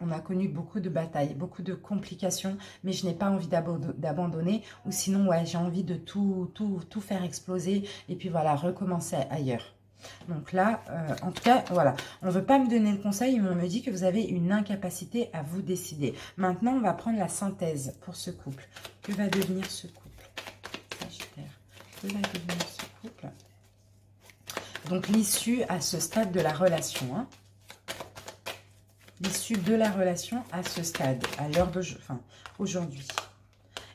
on a connu beaucoup de batailles, beaucoup de complications, mais je n'ai pas envie d'abandonner, ou sinon, ouais, j'ai envie de tout faire exploser, et puis voilà, recommencer ailleurs. Donc là, en tout cas, voilà, on ne veut pas me donner le conseil, mais on me dit que vous avez une incapacité à vous décider. Maintenant, on va prendre la synthèse pour ce couple. Que va devenir ce couple, Sagittaire? Que va devenir ce couple? Donc, l'issue à ce stade de la relation. Hein. L'issue de la relation à ce stade, à l'heure d'aujourd'hui, enfin, aujourd'hui.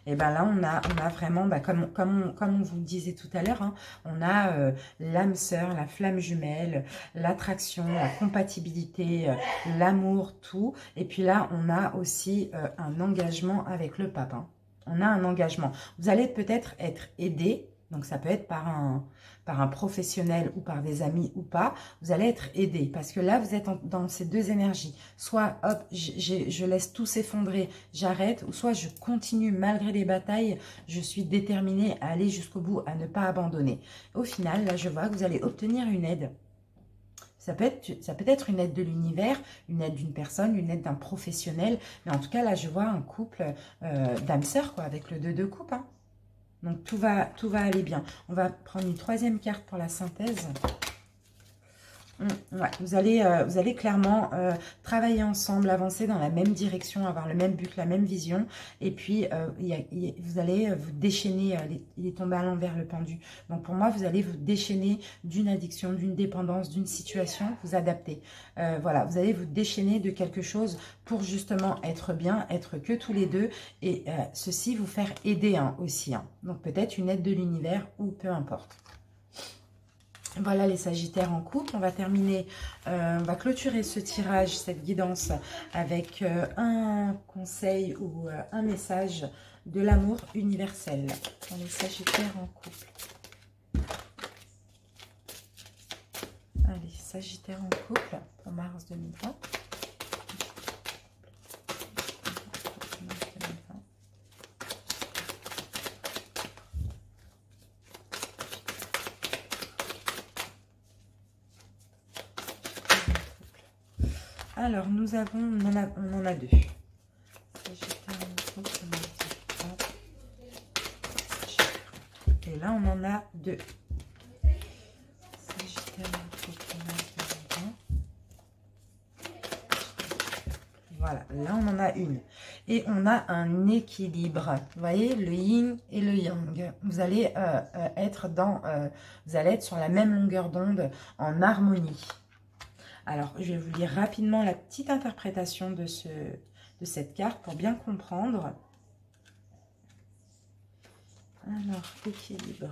Et bien là, on a vraiment, bah, comme on vous le disait tout à l'heure, hein, on a l'âme sœur, la flamme jumelle, l'attraction, la compatibilité, l'amour, tout. Et puis là, on a aussi un engagement avec le pape. Hein. On a un engagement. Vous allez peut-être être aidé, donc ça peut être par un professionnel ou par des amis ou pas, vous allez être aidé. Parce que là, vous êtes dans ces deux énergies. Soit, hop, je laisse tout s'effondrer, j'arrête. Ou soit, je continue malgré les batailles. Je suis déterminée à aller jusqu'au bout, à ne pas abandonner. Au final, là, je vois que vous allez obtenir une aide. Ça peut être une aide de l'univers, une aide d'une personne, une aide d'un professionnel. Mais en tout cas, là, je vois un couple d'âme sœur, quoi, avec le 2 de coupe, hein. Donc, tout va aller bien. On va prendre une troisième carte pour la synthèse. Ouais, vous allez clairement travailler ensemble, avancer dans la même direction, avoir le même but, la même vision. Et puis, vous allez vous déchaîner. Il est tombé à l'envers, le pendu. Donc, pour moi, vous allez vous déchaîner d'une addiction, d'une dépendance, d'une situation, vous adapter. Voilà, vous allez vous déchaîner de quelque chose pour justement être bien, être que tous les deux. Et ceci vous faire aider hein, aussi. Hein. Donc, peut-être une aide de l'univers ou peu importe. Voilà les Sagittaires en couple. On va terminer, on va clôturer ce tirage, cette guidance avec un conseil ou un message de l'amour universel pour les Sagittaires en couple. Allez, Sagittaires en couple pour mars 2020. Alors, on en a deux. Et là, on en a deux. Voilà. là on en a une. Et on a un équilibre. Vous voyez, le yin et le yang. Vous allez vous allez être sur la même longueur d'onde, en harmonie. Alors, je vais vous lire rapidement la petite interprétation de cette carte pour bien comprendre. Alors, équilibre.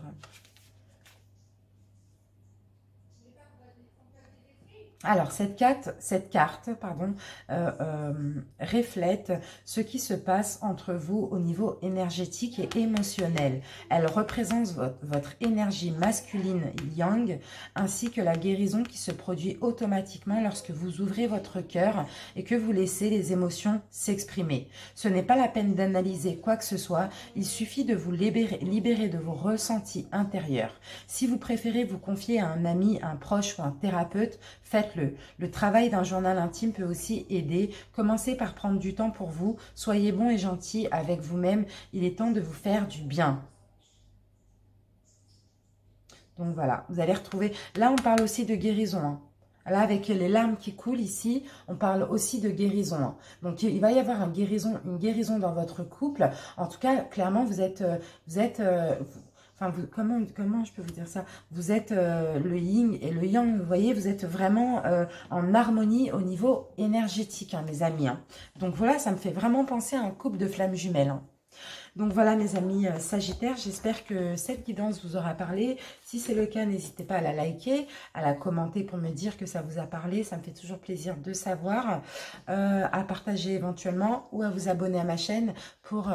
Alors, cette carte reflète ce qui se passe entre vous au niveau énergétique et émotionnel. Elle représente votre énergie masculine yang, ainsi que la guérison qui se produit automatiquement lorsque vous ouvrez votre cœur et que vous laissez les émotions s'exprimer. Ce n'est pas la peine d'analyser quoi que ce soit, il suffit de vous libérer de vos ressentis intérieurs. Si vous préférez vous confier à un ami, un proche ou un thérapeute, faites-le. Le travail d'un journal intime peut aussi aider. Commencez par prendre du temps pour vous. Soyez bon et gentil avec vous-même. Il est temps de vous faire du bien. Donc voilà, vous allez retrouver... Là, on parle aussi de guérison. Hein. Là, avec les larmes qui coulent ici, on parle aussi de guérison. Hein. Donc, il va y avoir une guérison dans votre couple. En tout cas, clairement, enfin, comment je peux vous dire ça? Vous êtes le yin et le yang, vous voyez, vous êtes vraiment en harmonie au niveau énergétique, hein, mes amis. Hein. Donc voilà, ça me fait vraiment penser à un couple de flammes jumelles. Hein. Donc voilà mes amis Sagittaires, j'espère que cette guidance vous aura parlé. Si c'est le cas, n'hésitez pas à la liker, à la commenter pour me dire que ça vous a parlé. Ça me fait toujours plaisir de savoir. À partager éventuellement ou à vous abonner à ma chaîne pour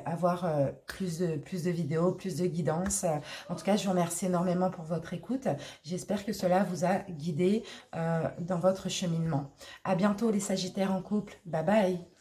avoir plus de vidéos, plus de guidance. En tout cas, je vous remercie énormément pour votre écoute. J'espère que cela vous a guidé dans votre cheminement. À bientôt les Sagittaires en couple. Bye bye.